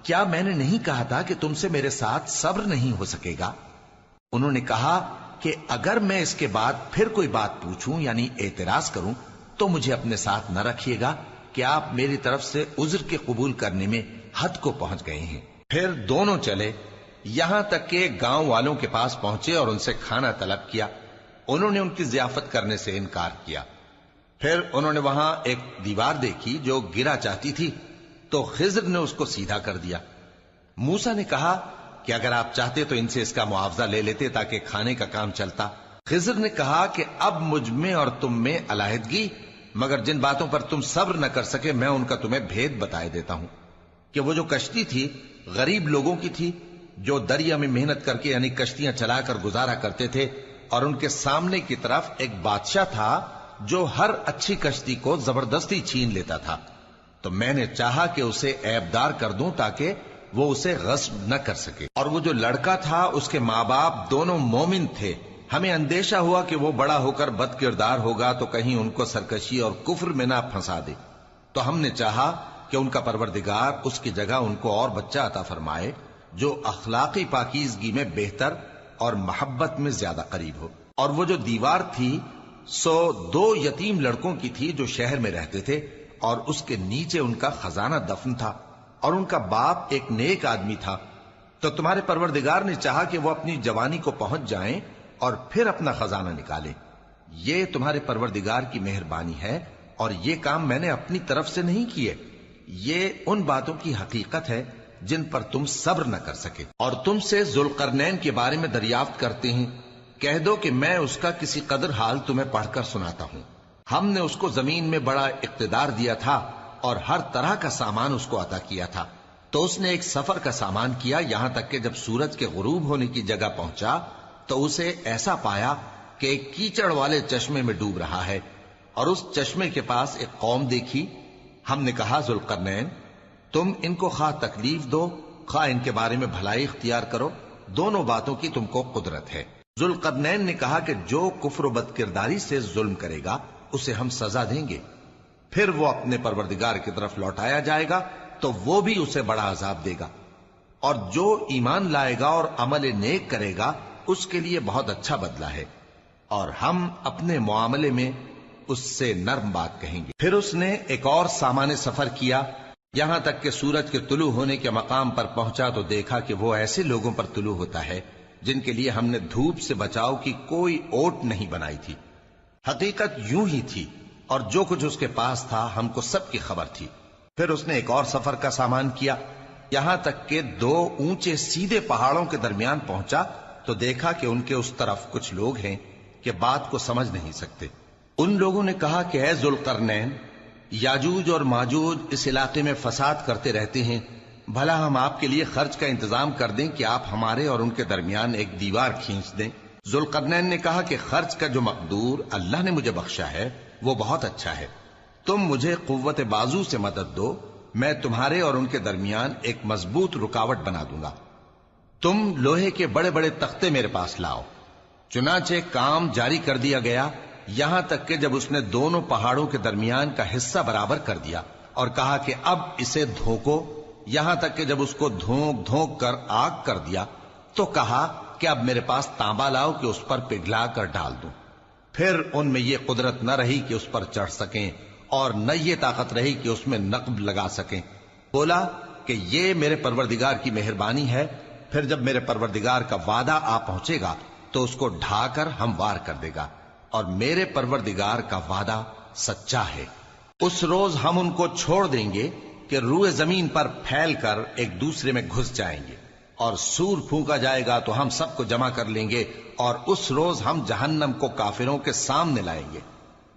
کیا میں نے نہیں کہا تھا کہ تم سے میرے ساتھ صبر نہیں ہو سکے گا؟ انہوں نے کہا کہ اگر میں اس کے بعد پھر کوئی بات پوچھوں یعنی اعتراض کروں تو مجھے اپنے ساتھ نہ رکھیے گا کہ آپ میری طرف سے عذر کے قبول کرنے میں حد کو پہنچ گئے ہیں۔ پھر دونوں چلے، یہاں تک کہ گاؤں والوں کے پاس پہنچے اور ان سے کھانا طلب کیا۔ انہوں نے ان کی ضیافت کرنے سے انکار کیا۔ پھر انہوں نے وہاں ایک دیوار دیکھی جو گرا چاہتی تھی، تو خضر نے اس کو سیدھا کر دیا۔ موسیٰ نے کہا کہ اگر آپ چاہتے تو ان سے اس کا معاوضہ لے لیتے تاکہ کھانے کا کام چلتا۔ خضر نے کہا کہ اب مجھ میں اور تم میں علیحدگی، مگر جن باتوں پر تم صبر نہ کر سکے میں ان کا تمہیں بھید بتائے دیتا ہوں کہ وہ جو کشتی تھی غریب لوگوں کی تھی جو دریا میں محنت کر کے یعنی کشتیاں چلا کر گزارا کرتے تھے، اور ان کے سامنے کی طرف ایک بادشاہ تھا جو ہر اچھی کشتی کو زبردستی چھین لیتا تھا، تو میں نے چاہا کہ اسے عیبدار کر دوں تاکہ وہ اسے غصب نہ کر سکے۔ اور وہ جو لڑکا تھا اس کے ماں باپ دونوں مومن تھے، ہمیں اندیشہ ہوا کہ وہ بڑا ہو کر بد کردار ہوگا تو کہیں ان کو سرکشی اور کفر میں نہ پھنسا دے، تو ہم نے چاہا کہ ان کا پروردگار اس کی جگہ ان کو اور بچہ عطا فرمائے جو اخلاقی پاکیزگی میں بہتر اور محبت میں زیادہ قریب ہو۔ اور وہ جو دیوار تھی سو 2 یتیم لڑکوں کی تھی جو شہر میں رہتے تھے، اور اس کے نیچے ان کا خزانہ دفن تھا، اور ان کا باپ ایک نیک آدمی تھا۔ تو تمہارے پروردگار نے چاہا کہ وہ اپنی جوانی کو پہنچ جائیں اور پھر اپنا خزانہ نکالیں۔ یہ تمہارے پروردگار کی مہربانی ہے، اور یہ کام میں نے اپنی طرف سے نہیں کیے، یہ ان باتوں کی حقیقت ہے جن پر تم صبر نہ کر سکے۔ اور تم سے ذوالقرنین کے بارے میں دریافت کرتے ہیں، کہہ دو کہ میں اس کا کسی قدر حال تمہیں پڑھ کر سناتا ہوں۔ ہم نے اس کو زمین میں بڑا اقتدار دیا تھا اور ہر طرح کا سامان اس کو عطا کیا تھا، تو اس نے ایک سفر کا سامان کیا، یہاں تک کہ جب سورج کے غروب ہونے کی جگہ پہنچا تو اسے ایسا پایا کہ ایک کیچڑ والے چشمے میں ڈوب رہا ہے، اور اس چشمے کے پاس ایک قوم دیکھی۔ ہم نے کہا ذوالقرنین تم ان کو خواہ تکلیف دو خواہ ان کے بارے میں بھلائی اختیار کرو، دونوں باتوں کی تم کو قدرت ہے۔ ذوالقرنین نے کہا کہ جو کفر و بد کرداری سے ظلم کرے گا اسے ہم سزا دیں گے، پھر وہ اپنے پروردگار کی طرف لوٹایا جائے گا تو وہ بھی اسے بڑا عذاب دے گا، اور جو ایمان لائے گا اور عمل نیک کرے گا اس کے لیے بہت اچھا بدلہ ہے، اور ہم اپنے معاملے میں اس سے نرم بات کہیں گے۔ پھر اس نے ایک اور سامان سفر کیا، یہاں تک کہ سورج کے طلوع ہونے کے مقام پر پہنچا تو دیکھا کہ وہ ایسے لوگوں پر طلوع ہوتا ہے جن کے لیے ہم نے دھوپ سے بچاؤ کی کوئی اوٹ نہیں بنائی تھی۔ حقیقت یوں ہی تھی، اور جو کچھ اس کے پاس تھا ہم کو سب کی خبر تھی۔ پھر اس نے ایک اور سفر کا سامان کیا، یہاں تک کہ 2 اونچے سیدھے پہاڑوں کے درمیان پہنچا تو دیکھا کہ ان کے اس طرف کچھ لوگ ہیں کہ بات کو سمجھ نہیں سکتے۔ ان لوگوں نے کہا کہ اے ذوالقرنین، یاجوج اور ماجوج اس علاقے میں فساد کرتے رہتے ہیں، بھلا ہم آپ کے لیے خرچ کا انتظام کر دیں کہ آپ ہمارے اور ان کے درمیان ایک دیوار کھینچ دیں۔ ذوالقرنین نے کہا کہ خرچ کا جو مقدور اللہ نے مجھے بخشا ہے وہ بہت اچھا ہے، تم مجھے قوت بازو سے مدد دو، میں تمہارے اور ان کے درمیان ایک مضبوط رکاوٹ بنا دوں گا۔ تم لوہے کے بڑے بڑے تختے میرے پاس لاؤ۔ چنانچہ کام جاری کر دیا گیا، یہاں تک کہ جب اس نے دونوں پہاڑوں کے درمیان کا حصہ برابر کر دیا اور کہا کہ اب اسے دھوکو، یہاں تک کہ جب اس کو دھونک دھونک کر آگ کر دیا تو کہا کہ اب میرے پاس تانبا لاؤ کہ اس پر پگھلا کر ڈال دوں۔ پھر ان میں یہ قدرت نہ رہی کہ اس پر چڑھ سکیں، اور نہ یہ طاقت رہی کہ اس میں نقب لگا سکیں۔ بولا کہ یہ میرے پروردگار کی مہربانی ہے، پھر جب میرے پروردگار کا وعدہ آ پہنچے گا تو اس کو ڈھا کر ہموار کر دے گا، اور میرے پروردگار کا وعدہ سچا ہے۔ اس روز ہم ان کو چھوڑ دیں گے کہ روئے زمین پر پھیل کر ایک دوسرے میں گھس جائیں گے، اور سور پھونکا جائے گا تو ہم سب کو جمع کر لیں گے، اور اس روز ہم جہنم کو کافروں کے سامنے لائیں گے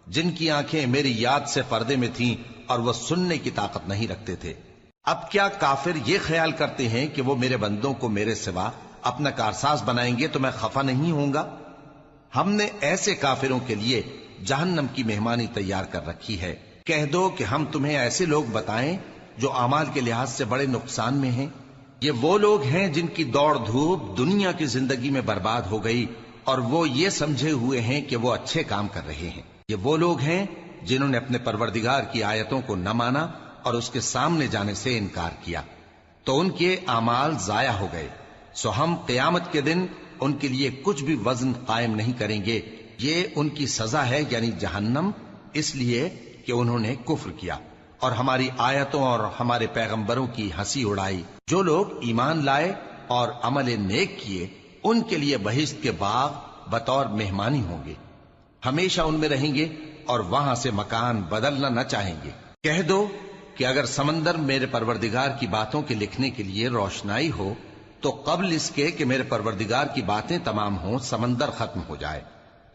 جن کی آنکھیں میری یاد سے پردے میں تھیں اور وہ سننے کی طاقت نہیں رکھتے تھے۔ اب کیا کافر یہ خیال کرتے ہیں کہ وہ میرے بندوں کو میرے سوا اپنا کارساز بنائیں گے تو میں خفا نہیں ہوں گا؟ ہم نے ایسے کافروں کے لیے جہنم کی مہمانی تیار کر رکھی ہے۔ کہہ دو کہ ہم تمہیں ایسے لوگ بتائیں جو اعمال کے لحاظ سے بڑے نقصان میں ہیں۔ یہ وہ لوگ ہیں جن کی دوڑ دھوپ دنیا کی زندگی میں برباد ہو گئی، اور وہ یہ سمجھے ہوئے ہیں کہ وہ اچھے کام کر رہے ہیں۔ یہ وہ لوگ ہیں جنہوں نے اپنے پروردگار کی آیتوں کو نہ مانا اور اس کے سامنے جانے سے انکار کیا۔ تو ان کے اعمال ضائع ہو گئے، سو ہم قیامت کے دن ان کے لیے کچھ بھی وزن قائم نہیں کریں گے، یہ ان کی سزا ہے یعنی جہنم، اس لیے کہ انہوں نے کفر کیا اور ہماری آیتوں اور ہمارے پیغمبروں کی ہنسی اڑائی۔ جو لوگ ایمان لائے اور عمل نیک کیے ان کے لیے بہشت کے باغ بطور مہمانی ہوں گے، ہمیشہ ان میں رہیں گے اور وہاں سے مکان بدلنا نہ چاہیں گے۔ کہہ دو کہ اگر سمندر میرے پروردگار کی باتوں کے لکھنے کے لیے روشنائی ہو تو قبل اس کے کہ میرے پروردگار کی باتیں تمام ہوں سمندر ختم ہو جائے،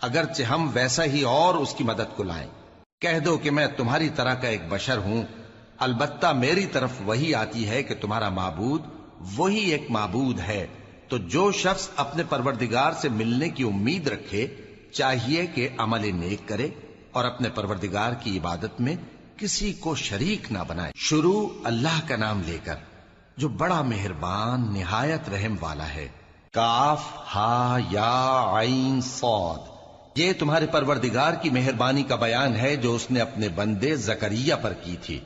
اگرچہ ہم ویسا ہی اور اس کی مدد کو لائیں۔ کہہ دو کہ میں تمہاری طرح کا ایک بشر ہوں، البتہ میری طرف وہی آتی ہے کہ تمہارا معبود وہی ایک معبود ہے، تو جو شخص اپنے پروردگار سے ملنے کی امید رکھے چاہیے کہ عمل نیک کرے اور اپنے پروردگار کی عبادت میں کسی کو شریک نہ بنائے۔ شروع اللہ کا نام لے کر جو بڑا مہربان نہایت رحم والا ہے۔ کاف ہا یا عین صاد، یہ تمہارے پروردگار کی مہربانی کا بیان ہے جو اس نے اپنے بندے زکریا پر کی تھی،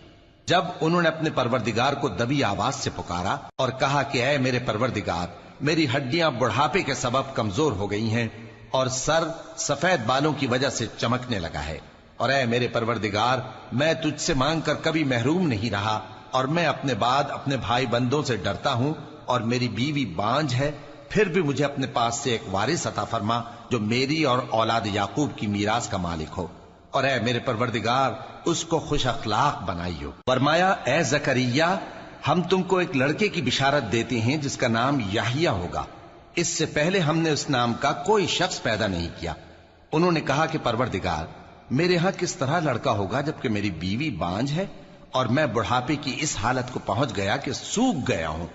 جب انہوں نے اپنے پروردگار کو دبی آواز سے پکارا اور کہا کہ اے میرے پروردگار، میری ہڈیاں بڑھاپے کے سبب کمزور ہو گئی ہیں اور سر سفید بالوں کی وجہ سے چمکنے لگا ہے، اور اے میرے پروردگار، میں تجھ سے مانگ کر کبھی محروم نہیں رہا، اور میں اپنے بعد اپنے بھائی بندوں سے ڈرتا ہوں، اور میری بیوی بانجھ ہے، پھر بھی مجھے اپنے پاس سے ایک وارث عطا فرما جو میری اور اولاد یعقوب کی میراث کا مالک ہو، اور اے میرے پروردگار اس کو خوش اخلاق بنائیو۔ فرمایا اے زکریا، ہم تم کو ایک لڑکے کی بشارت دیتے ہیں جس کا نام یحییٰ ہوگا، اس سے پہلے ہم نے اس نام کا کوئی شخص پیدا نہیں کیا۔ انہوں نے کہا کہ پروردگار، میرے ہاں کس طرح لڑکا ہوگا جبکہ میری بیوی بانجھ ہے اور میں بڑھاپے کی اس حالت کو پہنچ گیا کہ سوکھ گیا ہوں۔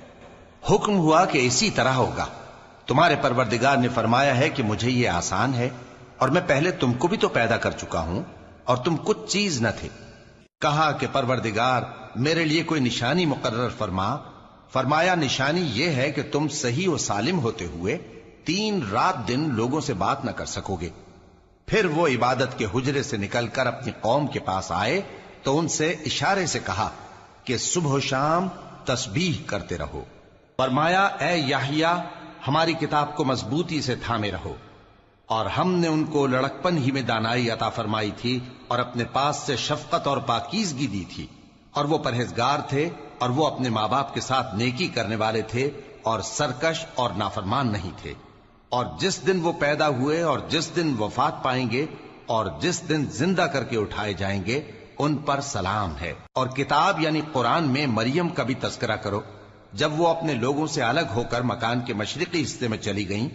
حکم ہوا کہ اسی طرح ہوگا۔ تمہارے پروردگار نے فرمایا ہے کہ مجھے یہ آسان ہے، اور میں پہلے تم کو بھی تو پیدا کر چکا ہوں اور تم کچھ چیز نہ تھے۔ کہا کہ پروردگار میرے لیے کوئی نشانی مقرر فرما۔ فرمایا نشانی یہ ہے کہ تم صحیح و سالم ہوتے ہوئے 3 رات دن لوگوں سے بات نہ کر سکو گے۔ پھر وہ عبادت کے حجرے سے نکل کر اپنی قوم کے پاس آئے تو ان سے اشارے سے کہا کہ صبح و شام تسبیح کرتے رہو۔ فرمایا اے یحییٰ، ہماری کتاب کو مضبوطی سے تھامے رہو، اور ہم نے ان کو لڑکپن ہی میں دانائی عطا فرمائی تھی اور اپنے پاس سے شفقت اور پاکیزگی دی تھی، اور وہ پرہیزگار تھے اور وہ اپنے ماں باپ کے ساتھ نیکی کرنے والے تھے اور سرکش اور نافرمان نہیں تھے۔ اور جس دن وہ پیدا ہوئے اور جس دن وفات پائیں گے اور جس دن زندہ کر کے اٹھائے جائیں گے ان پر سلام ہے۔ اور کتاب یعنی قرآن میں مریم کا بھی تذکرہ کرو، جب وہ اپنے لوگوں سے الگ ہو کر مکان کے مشرقی حصے میں چلی گئیں،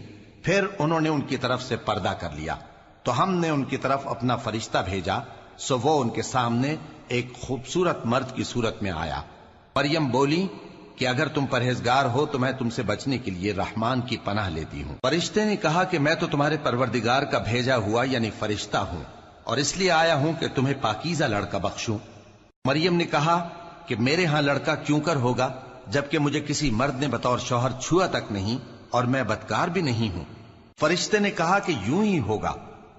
پھر انہوں نے ان کی طرف سے پردہ کر لیا تو ہم نے ان کی طرف اپنا فرشتہ بھیجا، سو وہ ان کے سامنے ایک خوبصورت مرد کی صورت میں آیا۔ مریم بولی کہ اگر تم پرہیزگار ہو تو میں تم سے بچنے کے لیے رحمان کی پناہ لیتی ہوں۔ فرشتے نے کہا کہ میں تو تمہارے پروردگار کا بھیجا ہوا یعنی فرشتہ ہوں، اور اس لیے آیا ہوں کہ تمہیں پاکیزہ لڑکا بخشوں۔ مریم نے کہا کہ میرے ہاں لڑکا کیوں کر ہوگا جبکہ مجھے کسی مرد نے بطور شوہر چھوا تک نہیں اور میں بدکار بھی نہیں ہوں۔ فرشتے نے کہا کہ یوں ہی ہوگا،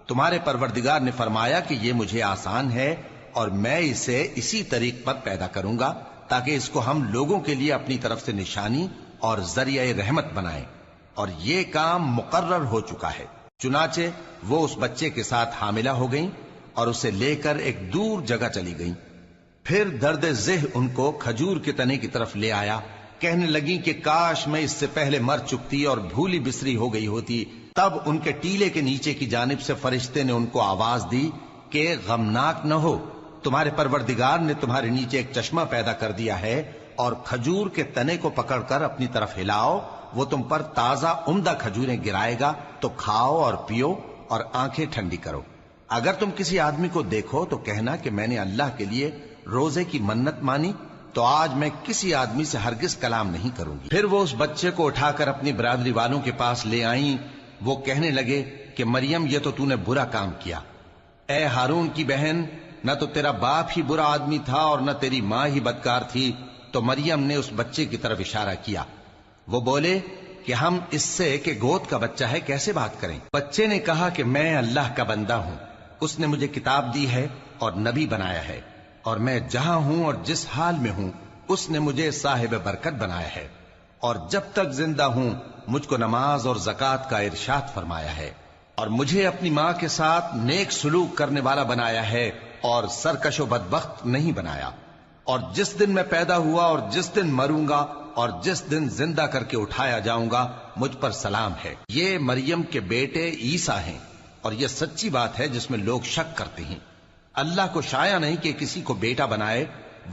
تمہارے پروردگار نے فرمایا کہ یہ مجھے آسان ہے اور میں اسے اسی طریق پر پیدا کروں گا تاکہ اس کو ہم لوگوں کے لیے اپنی طرف سے نشانی اور ذریعہ رحمت بنائیں، اور یہ کام مقرر ہو چکا ہے۔ چنانچہ وہ اس بچے کے ساتھ حاملہ ہو گئیں اور اسے لے کر ایک دور جگہ چلی گئیں۔ پھر درد ذہ ان کو کھجور کے تنے کی طرف لے آیا، کہنے لگیں کہ کاش میں اس سے پہلے مر چکتی اور بھولی بسری ہو گئی ہوتی۔ تب ان کے ٹیلے کے نیچے کی جانب سے فرشتے نے ان کو آواز دی کہ غمناک نہ ہو، تمہارے پروردگار نے تمہارے نیچے ایک چشمہ پیدا کر دیا ہے، اور کھجور کے تنے کو پکڑ کر اپنی طرف ہلاؤ، وہ تم پر تازہ عمدہ کھجوریں گرائے گا، تو کھاؤ اور پیو اور آنکھیں ٹھنڈی کرو۔ اگر تم کسی آدمی کو دیکھو تو کہنا کہ میں نے اللہ کے لیے روزے کی منت مانی، تو آج میں کسی آدمی سے ہرگز کلام نہیں کروں گی۔ پھر وہ اس بچے کو اٹھا کر اپنی برادری والوں کے پاس لے آئیں۔ وہ کہنے لگے کہ مریم یہ تو نے برا کام کیا، اے ہارون کی بہن، نہ تو تیرا باپ ہی برا آدمی تھا اور نہ تیری ماں ہی بدکار تھی۔ تو مریم نے اس بچے کی طرف اشارہ کیا۔ وہ بولے کہ ہم اس سے کہ گود کا بچہ ہے کیسے بات کریں؟ بچے نے کہا کہ میں اللہ کا بندہ ہوں، اس نے مجھے کتاب دی ہے اور نبی بنایا ہے، اور میں جہاں ہوں اور جس حال میں ہوں اس نے مجھے صاحب برکت بنایا ہے، اور جب تک زندہ ہوں مجھ کو نماز اور زکوٰۃ کا ارشاد فرمایا ہے، اور مجھے اپنی ماں کے ساتھ نیک سلوک کرنے والا بنایا ہے اور سرکش و بدبخت نہیں بنایا، اور جس دن میں پیدا ہوا اور جس دن مروں گا اور جس دن زندہ کر کے اٹھایا جاؤں گا مجھ پر سلام ہے۔ یہ مریم کے بیٹے عیسیٰ ہیں، اور یہ سچی بات ہے جس میں لوگ شک کرتے ہیں۔ اللہ کو شایع نہیں کہ کسی کو بیٹا بنائے،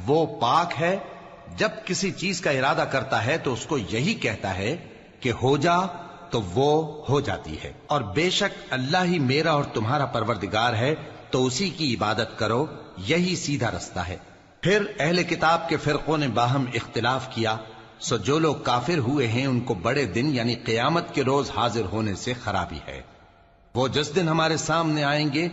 وہ پاک ہے۔ جب کسی چیز کا ارادہ کرتا ہے تو اس کو یہی کہتا ہے کہ ہو جا، تو وہ ہو جاتی ہے۔ اور بے شک اللہ ہی میرا اور تمہارا پروردگار ہے، تو اسی کی عبادت کرو، یہی سیدھا رستہ ہے۔ پھر اہل کتاب کے فرقوں نے باہم اختلاف کیا، سو جو لوگ کافر ہوئے ہیں ان کو بڑے دن یعنی قیامت کے روز حاضر ہونے سے خرابی ہے۔ وہ جس دن ہمارے سامنے آئیں گے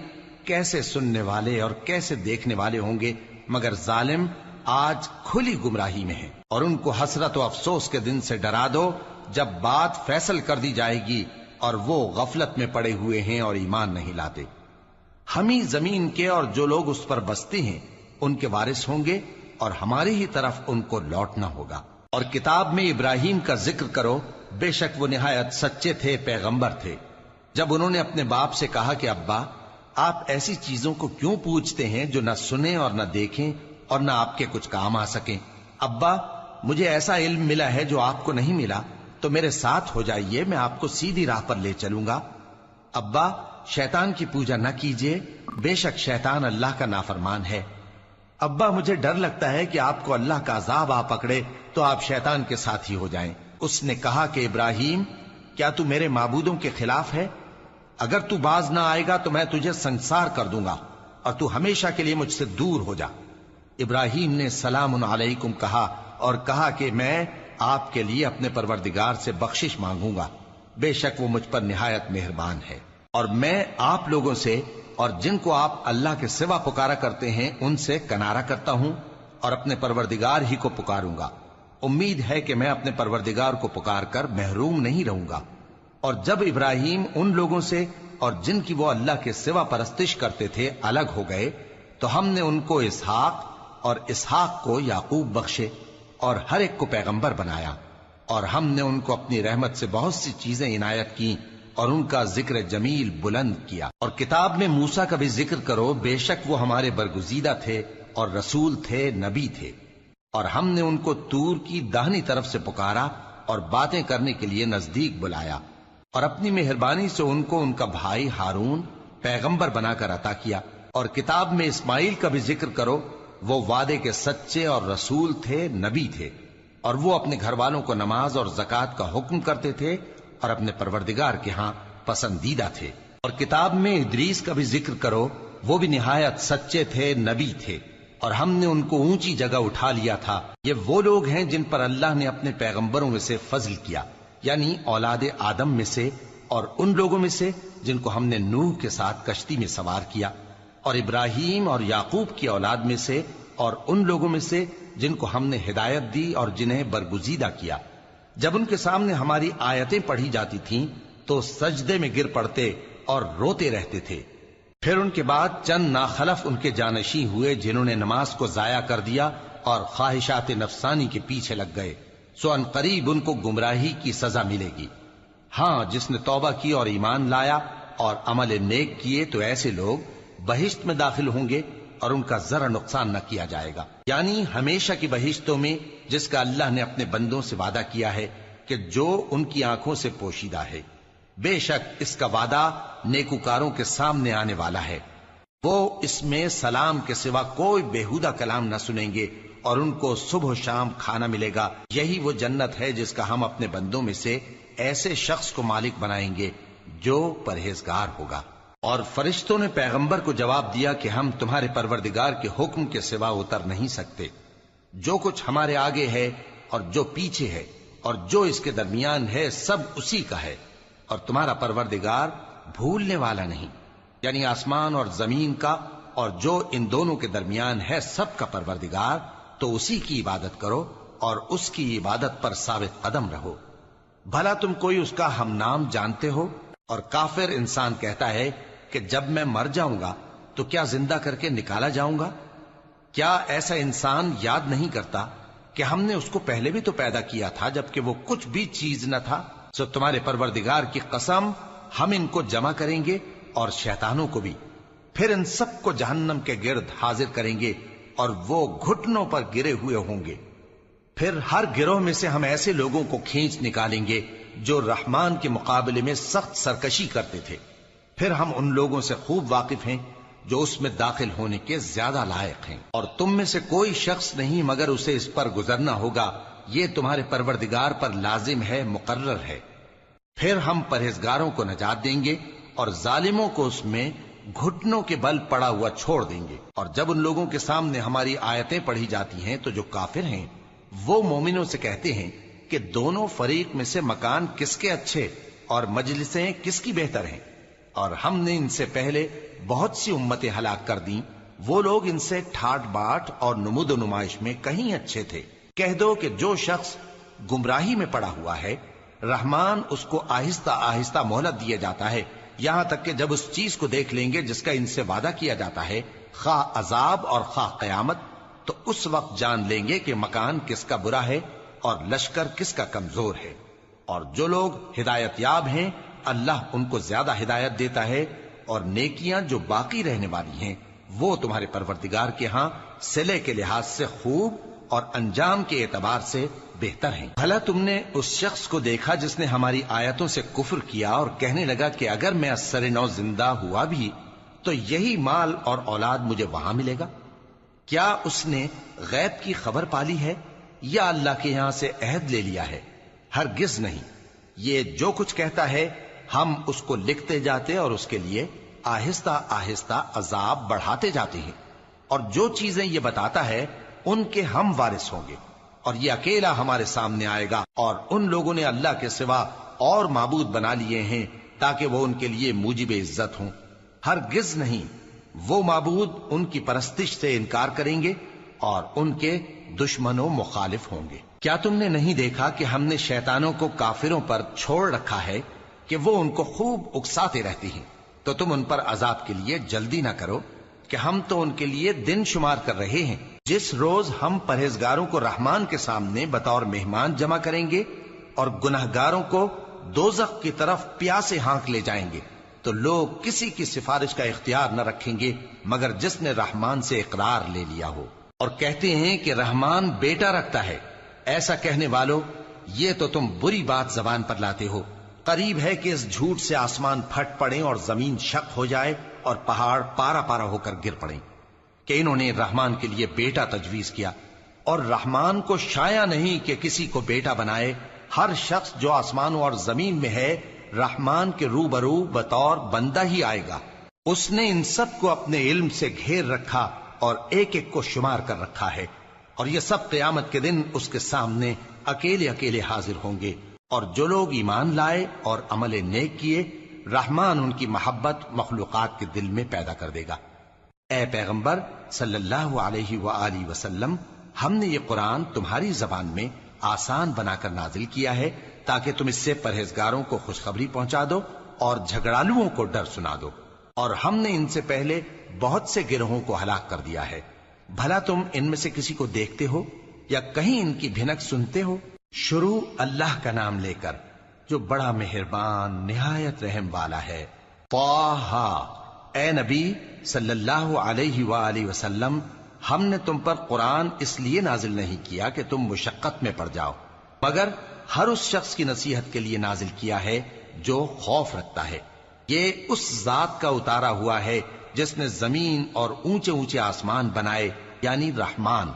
کیسے سننے والے اور کیسے دیکھنے والے ہوں گے، مگر ظالم آج کھلی گمراہی میں ہے۔ اور ان کو حسرت و افسوس کے دن سے ڈرا دو جب بات فیصل کر دی جائے گی اور وہ غفلت میں پڑے ہوئے ہیں اور ایمان نہیں لاتے۔ ہم ہی زمین کے اور جو لوگ اس پر بستے ہیں ان کے وارث ہوں گے، اور ہماری ہی طرف ان کو لوٹنا ہوگا۔ اور کتاب میں ابراہیم کا ذکر کرو، بے شک وہ نہایت سچے تھے، پیغمبر تھے۔ جب انہوں نے اپنے باپ سے کہا کہ ابا، آپ ایسی چیزوں کو کیوں پوچھتے ہیں جو نہ سنیں اور نہ دیکھیں اور نہ آپ کے کچھ کام آ سکیں؟ ابا، مجھے ایسا علم ملا ہے جو آپ کو نہیں ملا، تو میرے ساتھ ہو جائیے، میں آپ کو سیدھی راہ پر لے چلوں گا۔ ابا، شیطان کی پوجا نہ کیجیے، بے شک شیطان اللہ کا نافرمان ہے۔ ابا، مجھے ڈر لگتا ہے کہ آپ کو اللہ کا عذاب آ پکڑے تو آپ شیطان کے ساتھی ہو جائیں۔ اس نے کہا کہ ابراہیم، کیا تو میرے معبودوں کے خلاف ہے؟ اگر تو باز نہ آئے گا تو میں تجھے سنسار کر دوں گا، اور تو ہمیشہ کے لیے مجھ سے دور ہو جا۔ ابراہیم نے سلام علیکم کہا اور کہا کہ میں آپ کے لیے اپنے پروردگار سے بخشش مانگوں گا، بے شک وہ مجھ پر نہایت مہربان ہے۔ اور میں آپ لوگوں سے اور جن کو آپ اللہ کے سوا پکارا کرتے ہیں ان سے کنارہ کرتا ہوں، اور اپنے پروردگار ہی کو پکاروں گا۔ امید ہے کہ میں اپنے پروردگار کو پکار کر محروم نہیں رہوں گا۔ اور جب ابراہیم ان لوگوں سے اور جن کی وہ اللہ کے سوا پرستش کرتے تھے الگ ہو گئے، تو ہم نے ان کو اسحاق اور اسحاق کو یعقوب بخشے، اور ہر ایک کو پیغمبر بنایا، اور ہم نے ان کو اپنی رحمت سے بہت سی چیزیں عنایت کی، اور ان کا ذکر جمیل بلند کیا۔ اور کتاب میں موسیٰ کا بھی ذکر کرو، بے شک وہ ہمارے برگزیدہ تھے اور رسول تھے، نبی تھے۔ اور ہم نے ان کو طور کی داہنی طرف سے پکارا اور باتیں کرنے کے لیے نزدیک بلایا، اور اپنی مہربانی سے ان کو ان کا بھائی ہارون پیغمبر بنا کر عطا کیا۔ اور کتاب میں اسماعیل کا بھی ذکر کرو، وہ وعدے کے سچے اور رسول تھے، نبی تھے، اور وہ اپنے گھر والوں کو نماز اور زکوٰۃ کا حکم کرتے تھے اور اپنے پروردگار کے ہاں پسندیدہ تھے۔ اور کتاب میں ادریس کا بھی ذکر کرو، وہ بھی نہایت سچے تھے، نبی تھے، اور ہم نے ان کو اونچی جگہ اٹھا لیا تھا۔ یہ وہ لوگ ہیں جن پر اللہ نے اپنے پیغمبروں میں سے فضل کیا، یعنی اولاد آدم میں سے، اور ان لوگوں میں سے جن کو ہم نے نوح کے ساتھ کشتی میں سوار کیا، اور ابراہیم اور یعقوب کی اولاد میں سے، اور ان لوگوں میں سے جن کو ہم نے ہدایت دی اور جنہیں برگزیدہ کیا۔ جب ان کے سامنے ہماری آیتیں پڑھی جاتی تھیں تو سجدے میں گر پڑتے اور روتے رہتے تھے۔ پھر ان کے بعد چند ناخلف ان کے جانشین ہوئے جنہوں نے نماز کو ضائع کر دیا اور خواہشات نفسانی کے پیچھے لگ گئے، سو ان قریب ان کو گمراہی کی سزا ملے گی۔ ہاں، جس نے توبہ کی اور ایمان لایا اور عمل نیک کیے تو ایسے لوگ بہشت میں داخل ہوں گے اور ان کا ذرا نقصان نہ کیا جائے گا، یعنی ہمیشہ کی بہشتوں میں، جس کا اللہ نے اپنے بندوں سے وعدہ کیا ہے کہ جو ان کی آنکھوں سے پوشیدہ ہے۔ بے شک اس کا وعدہ نیکوکاروں کے سامنے آنے والا ہے، وہ اس میں سلام کے سوا کوئی بیہودہ کلام نہ سنیں گے، اور ان کو صبح و شام کھانا ملے گا۔ یہی وہ جنت ہے جس کا ہم اپنے بندوں میں سے ایسے شخص کو مالک بنائیں گے جو پرہیزگار ہوگا۔ اور فرشتوں نے پیغمبر کو جواب دیا کہ ہم تمہارے پروردگار کے حکم کے سوا اتر نہیں سکتے۔ جو کچھ ہمارے آگے ہے اور جو پیچھے ہے اور جو اس کے درمیان ہے سب اسی کا ہے، اور تمہارا پروردگار بھولنے والا نہیں، یعنی آسمان اور زمین کا اور جو ان دونوں کے درمیان ہے سب کا پروردگار، تو اسی کی عبادت کرو اور اس کی عبادت پر ثابت قدم رہو۔ بھلا تم کوئی اس کا ہم نام جانتے ہو؟ اور کافر انسان کہتا ہے کہ جب میں مر جاؤں گا تو کیا زندہ کر کے نکالا جاؤں گا؟ کیا ایسا انسان یاد نہیں کرتا کہ ہم نے اس کو پہلے بھی تو پیدا کیا تھا جبکہ وہ کچھ بھی چیز نہ تھا؟ سو تمہارے پروردگار کی قسم ہم ان کو جمع کریں گے اور شیطانوں کو بھی، پھر ان سب کو جہنم کے گرد حاضر کریں گے اور وہ گھٹنوں پر گرے ہوئے ہوں گے۔ پھر ہر گروہ میں سے ہم ایسے لوگوں کو کھینچ نکالیں گے جو رحمان کے مقابلے میں سخت سرکشی کرتے تھے، پھر ہم ان لوگوں سے خوب واقف ہیں جو اس میں داخل ہونے کے زیادہ لائق ہیں، اور تم میں سے کوئی شخص نہیں مگر اسے اس پر گزرنا ہوگا، یہ تمہارے پروردگار پر لازم ہے، مقرر ہے۔ پھر ہم پرہیزگاروں کو نجات دیں گے اور ظالموں کو اس میں گھٹنوں کے بل پڑا ہوا چھوڑ دیں گے۔ اور جب ان لوگوں کے سامنے ہماری آیتیں پڑھی جاتی ہیں تو جو کافر ہیں وہ مومنوں سے کہتے ہیں کہ دونوں فریق میں سے مکان کس کے اچھے اور مجلسیں کس کی بہتر ہیں، اور ہم نے ان سے پہلے بہت سی امتیں ہلاک کر دیں، وہ لوگ ان سے ٹھاٹ باٹ اور نمود و نمائش میں کہیں اچھے تھے۔ کہہ دو کہ جو شخص گمراہی میں پڑا ہوا ہے رحمان اس کو آہستہ آہستہ مہلت دیا جاتا ہے، یہاں تک کہ جب اس چیز کو دیکھ لیں گے جس کا ان سے وعدہ کیا جاتا ہے، خواہ عذاب اور خواہ قیامت، تو اس وقت جان لیں گے کہ مکان کس کا برا ہے اور لشکر کس کا کمزور ہے۔ اور جو لوگ ہدایت یاب ہیں اللہ ان کو زیادہ ہدایت دیتا ہے، اور نیکیاں جو باقی رہنے والی ہیں وہ تمہارے پروردگار کے ہاں صلے کے لحاظ سے خوب اور انجام کے اعتبار سے بہتر ہیں۔ بھلا تم نے اس شخص کو دیکھا جس نے ہماری آیتوں سے کفر کیا اور کہنے لگا کہ اگر میں اثر نو زندہ ہوا بھی تو یہی مال اور اولاد مجھے وہاں ملے گا؟ کیا اس نے غیب کی خبر پالی ہے یا اللہ کے یہاں سے عہد لے لیا ہے؟ ہرگز نہیں، یہ جو کچھ کہتا ہے ہم اس کو لکھتے جاتے اور اس کے لیے آہستہ آہستہ عذاب بڑھاتے جاتے ہیں، اور جو چیزیں یہ بتاتا ہے ان کے ہم وارث ہوں گے، اور یہ اکیلا ہمارے سامنے آئے گا۔ اور ان لوگوں نے اللہ کے سوا اور معبود بنا لیے ہیں تاکہ وہ ان کے لیے موجب عزت ہوں، ہرگز نہیں، وہ معبود ان کی پرستش سے انکار کریں گے اور ان کے دشمن و مخالف ہوں گے۔ کیا تم نے نہیں دیکھا کہ ہم نے شیطانوں کو کافروں پر چھوڑ رکھا ہے کہ وہ ان کو خوب اکساتے رہتی ہیں؟ تو تم ان پر عذاب کے لیے جلدی نہ کرو کہ ہم تو ان کے لیے دن شمار کر رہے ہیں۔ جس روز ہم پرہیزگاروں کو رحمان کے سامنے بطور مہمان جمع کریں گے اور گناہگاروں کو دوزخ کی طرف پیاسے ہانک لے جائیں گے، تو لوگ کسی کی سفارش کا اختیار نہ رکھیں گے مگر جس نے رحمان سے اقرار لے لیا ہو، اور کہتے ہیں کہ رحمان بیٹا رکھتا ہے۔ ایسا کہنے والوں، یہ تو تم بری بات زبان پر لاتے ہو۔ قریب ہے کہ اس جھوٹ سے آسمان پھٹ پڑیں اور زمین شق ہو جائے اور پہاڑ پارا پارا ہو کر گر پڑیں کہ انہوں نے رحمان کے لیے بیٹا تجویز کیا، اور رحمان کو شایع نہیں کہ کسی کو بیٹا بنائے۔ ہر شخص جو آسمانوں اور زمین میں ہے رحمان کے روبرو بطور بندہ ہی آئے گا۔ اس نے ان سب کو اپنے علم سے گھیر رکھا اور ایک ایک کو شمار کر رکھا ہے، اور یہ سب قیامت کے دن اس کے سامنے اکیلے اکیلے حاضر ہوں گے۔ اور جو لوگ ایمان لائے اور عمل نیک کیے رحمان ان کی محبت مخلوقات کے دل میں پیدا کر دے گا۔ اے پیغمبر صلی اللہ علیہ وآلہ وسلم، ہم نے یہ قرآن تمہاری زبان میں آسان بنا کر نازل کیا ہے تاکہ تم اس سے پرہیزگاروں کو خوشخبری پہنچا دو اور جھگڑالوؤں کو ڈر سنا دو۔ اور ہم نے ان سے پہلے بہت سے گروہوں کو ہلاک کر دیا ہے، بھلا تم ان میں سے کسی کو دیکھتے ہو یا کہیں ان کی بھنک سنتے ہو؟ شروع اللہ کا نام لے کر جو بڑا مہربان نہایت رحم والا ہے۔ طٰہٰ، اے نبی صلی اللہ علیہ وآلہ وسلم، ہم نے تم پر قرآن اس لیے نازل نہیں کیا کہ تم مشقت میں پڑ جاؤ، مگر ہر اس شخص کی نصیحت کے لیے نازل کیا ہے جو خوف رکھتا ہے۔ یہ اس ذات کا اتارا ہوا ہے جس نے زمین اور اونچے اونچے آسمان بنائے، یعنی رحمان،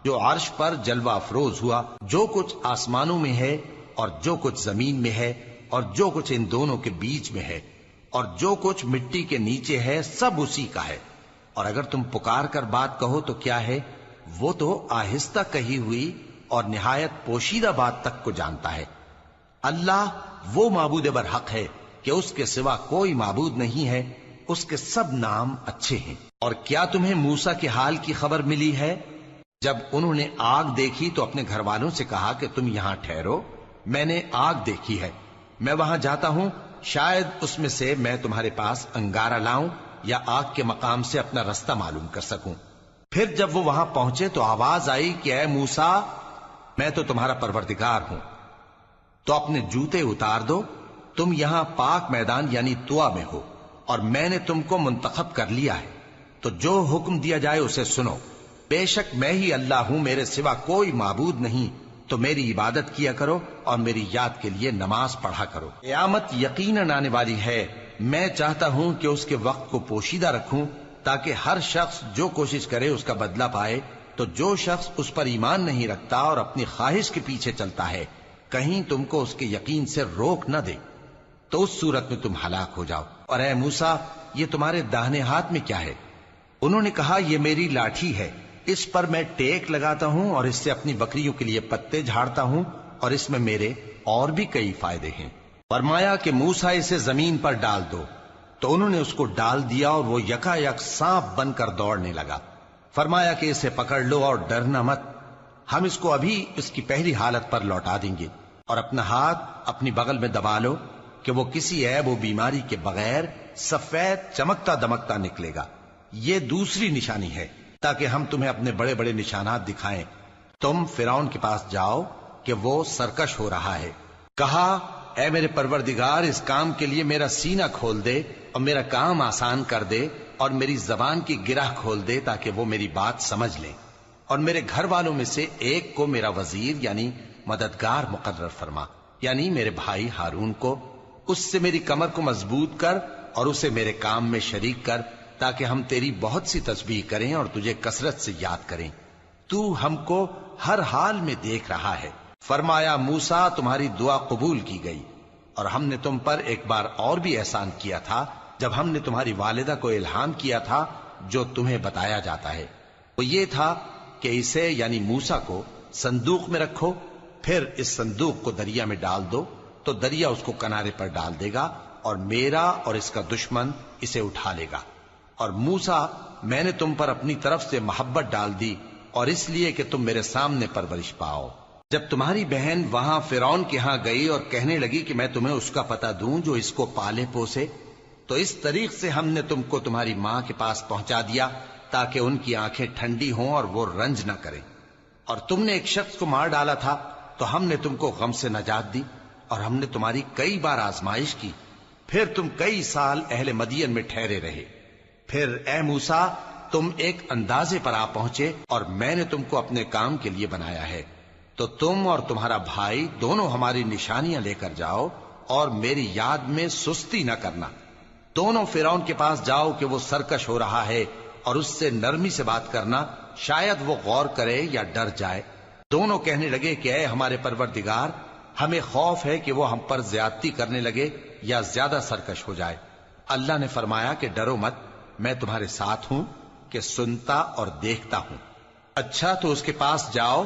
جو عرش پر جلوہ افروز ہوا۔ جو کچھ آسمانوں میں ہے اور جو کچھ زمین میں ہے اور جو کچھ ان دونوں کے بیچ میں ہے اور جو کچھ مٹی کے نیچے ہے، سب اسی کا ہے۔ اور اگر تم پکار کر بات کہو تو کیا ہے، وہ تو آہستہ کہی ہوئی اور نہایت پوشیدہ بات تک کو جانتا ہے۔ اللہ وہ معبود برحق ہے کہ اس کے سوا کوئی معبود نہیں ہے، اس کے سب نام اچھے ہیں۔ اور کیا تمہیں موسیٰ کے حال کی خبر ملی ہے؟ جب انہوں نے آگ دیکھی تو اپنے گھر والوں سے کہا کہ تم یہاں ٹھہرو، میں نے آگ دیکھی ہے، میں وہاں جاتا ہوں، شاید اس میں سے میں تمہارے پاس انگارہ لاؤں یا آگ کے مقام سے اپنا رستہ معلوم کر سکوں۔ پھر جب وہ وہاں پہنچے تو آواز آئی کہ اے موسیٰ، میں تو تمہارا پروردگار ہوں۔ تو اپنے جوتے اتار دو، تم یہاں پاک میدان یعنی طوا میں ہو، اور میں نے تم کو منتخب کر لیا ہے، تو جو حکم دیا جائے اسے سنو۔ بے شک میں ہی اللہ ہوں، میرے سوا کوئی معبود نہیں، تو میری عبادت کیا کرو اور میری یاد کے لیے نماز پڑھا کرو۔ قیامت یقیناً آنے والی ہے، میں چاہتا ہوں کہ اس کے وقت کو پوشیدہ رکھوں تاکہ ہر شخص جو کوشش کرے اس کا بدلہ پائے۔ تو جو شخص اس پر ایمان نہیں رکھتا اور اپنی خواہش کے پیچھے چلتا ہے، کہیں تم کو اس کے یقین سے روک نہ دے، تو اس صورت میں تم ہلاک ہو جاؤ۔ اور اے موسیٰ، یہ تمہارے داہنے ہاتھ میں کیا ہے؟ انہوں نے کہا، یہ میری لاٹھی ہے، اس پر میں ٹیک لگاتا ہوں اور اس سے اپنی بکریوں کے لیے پتے جھاڑتا ہوں، اور اس میں میرے اور بھی کئی فائدے ہیں۔ فرمایا کہ موسیٰ اسے زمین پر ڈال دو، تو انہوں نے اس کو ڈال دیا اور وہ یکا یک سانپ بن کر دوڑنے لگا۔ فرمایا کہ اسے پکڑ لو اور ڈرنا مت، ہم اس کو ابھی اس کی پہلی حالت پر لوٹا دیں گے، اور اپنا ہاتھ اپنی بغل میں دبا لو کہ وہ کسی عیب و بیماری کے بغیر سفید چمکتا دمکتا نکلے گا۔ یہ دوسری نشانی ہے تاکہ ہم تمہیں اپنے بڑے بڑے نشانات دکھائیں۔ تم فرعون کے پاس جاؤ کہ وہ سرکش ہو رہا ہے۔ کہا، اے میرے پروردگار، اس کام کے لیے میرا سینہ کھول دے اور میرا کام آسان کر دے، اور میری زبان کی گرہ کھول دے تاکہ وہ میری بات سمجھ لیں، اور میرے گھر والوں میں سے ایک کو میرا وزیر یعنی مددگار مقرر فرما، یعنی میرے بھائی ہارون کو۔ اس سے میری کمر کو مضبوط کر اور اسے میرے کام میں شریک کر، تاکہ ہم تیری بہت سی تسبیح کریں اور تجھے کثرت سے یاد کریں۔ تو ہم کو ہر حال میں دیکھ رہا ہے۔ فرمایا، موسیٰ، تمہاری دعا قبول کی گئی، اور ہم نے تم پر ایک بار اور بھی احسان کیا تھا جب ہم نے تمہاری والدہ کو الہام کیا تھا جو تمہیں بتایا جاتا ہے۔ وہ یہ تھا کہ اسے یعنی موسیٰ کو صندوق میں رکھو، پھر اس صندوق کو دریا میں ڈال دو، تو دریا اس کو کنارے پر ڈال دے گا، اور میرا اور اس کا دشمن اسے اٹھا لے گا۔ اور موسیٰ، میں نے تم پر اپنی طرف سے محبت ڈال دی، اور اس لیے کہ تم میرے سامنے پرورش پاؤ۔ جب تمہاری بہن وہاں فرعون کے ہاں گئی اور کہنے لگی کہ میں تمہیں اس کا پتہ دوں جو اس کو پالے پوسے، تو اس طریق سے ہم نے تم کو تمہاری ماں کے پاس پہنچا دیا تاکہ ان کی آنکھیں ٹھنڈی ہوں اور وہ رنج نہ کریں۔ اور تم نے ایک شخص کو مار ڈالا تھا تو ہم نے تم کو غم سے نجات دی، اور ہم نے تمہاری کئی بار آزمائش کی، پھر تم کئی سال اہل مدین میں ٹھہرے رہے۔ پھر اے موسیٰ، تم ایک اندازے پر آ پہنچے، اور میں نے تم کو اپنے کام کے لیے بنایا ہے، تو تم اور تمہارا بھائی دونوں ہماری نشانیاں لے کر جاؤ، اور میری یاد میں سستی نہ کرنا۔ دونوں فرعون کے پاس جاؤ کہ وہ سرکش ہو رہا ہے، اور اس سے نرمی سے بات کرنا، شاید وہ غور کرے یا ڈر جائے۔ دونوں کہنے لگے کہ اے ہمارے پروردگار، ہمیں خوف ہے کہ وہ ہم پر زیادتی کرنے لگے یا زیادہ سرکش ہو جائے۔ اللہ نے فرمایا کہ ڈرو مت، میں تمہارے ساتھ ہوں کہ سنتا اور دیکھتا ہوں۔ اچھا، تو اس کے پاس جاؤ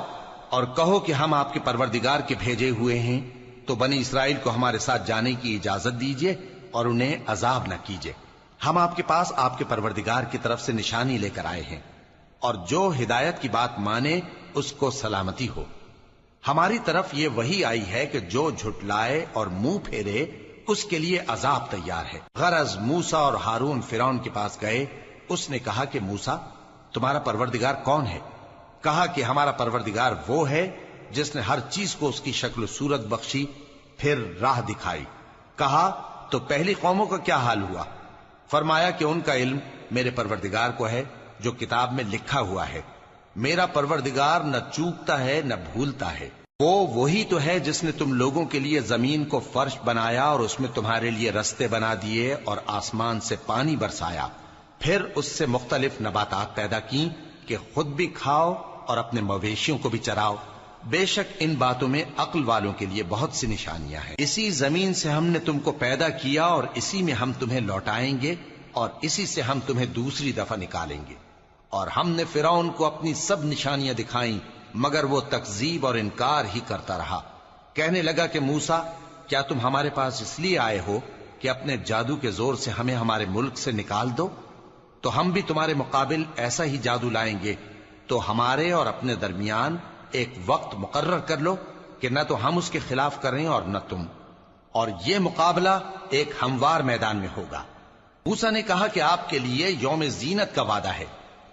اور کہو کہ ہم آپ کے پروردگار کے بھیجے ہوئے ہیں، تو بنی اسرائیل کو ہمارے ساتھ جانے کی اجازت دیجیے اور انہیں عذاب نہ کیجیے۔ ہم آپ کے پاس آپ کے پروردگار کی طرف سے نشانی لے کر آئے ہیں، اور جو ہدایت کی بات مانے اس کو سلامتی ہو۔ ہماری طرف یہ وحی آئی ہے کہ جو جھٹلائے اور منہ پھیرے اس کے لیے عذاب تیار ہے۔ غرض موسیٰ اور ہارون فرعون کے پاس گئے۔ اس نے کہا کہ موسیٰ، تمہارا پروردگار کون ہے؟ کہا کہ ہمارا پروردگار وہ ہے جس نے ہر چیز کو اس کی شکل و صورت بخشی، پھر راہ دکھائی۔ کہا، تو پہلی قوموں کا کیا حال ہوا؟ فرمایا کہ ان کا علم میرے پروردگار کو ہے جو کتاب میں لکھا ہوا ہے۔ میرا پروردگار نہ چوکتا ہے نہ بھولتا ہے۔ وہ وہی تو ہے جس نے تم لوگوں کے لیے زمین کو فرش بنایا اور اس میں تمہارے لیے رستے بنا دیے اور آسمان سے پانی برسایا، پھر اس سے مختلف نباتات پیدا کی کہ خود بھی کھاؤ اور اپنے مویشیوں کو بھی چراؤ۔ بے شک ان باتوں میں عقل والوں کے لیے بہت سی نشانیاں ہیں۔ اسی زمین سے ہم نے تم کو پیدا کیا اور اسی میں ہم تمہیں لوٹائیں گے اور اسی سے ہم تمہیں دوسری دفعہ نکالیں گے۔ اور ہم نے فرعون کو اپنی سب نشانیاں دکھائیں مگر وہ تکذیب اور انکار ہی کرتا رہا۔ کہنے لگا کہ موسیٰ، کیا تم ہمارے پاس اس لیے آئے ہو کہ اپنے جادو کے زور سے ہمیں ہمارے ملک سے نکال دو؟ تو ہم بھی تمہارے مقابل ایسا ہی جادو لائیں گے، تو ہمارے اور اپنے درمیان ایک وقت مقرر کر لو کہ نہ تو ہم اس کے خلاف کریں اور نہ تم، اور یہ مقابلہ ایک ہموار میدان میں ہوگا۔ موسیٰ نے کہا کہ آپ کے لیے یوم زینت کا وعدہ ہے،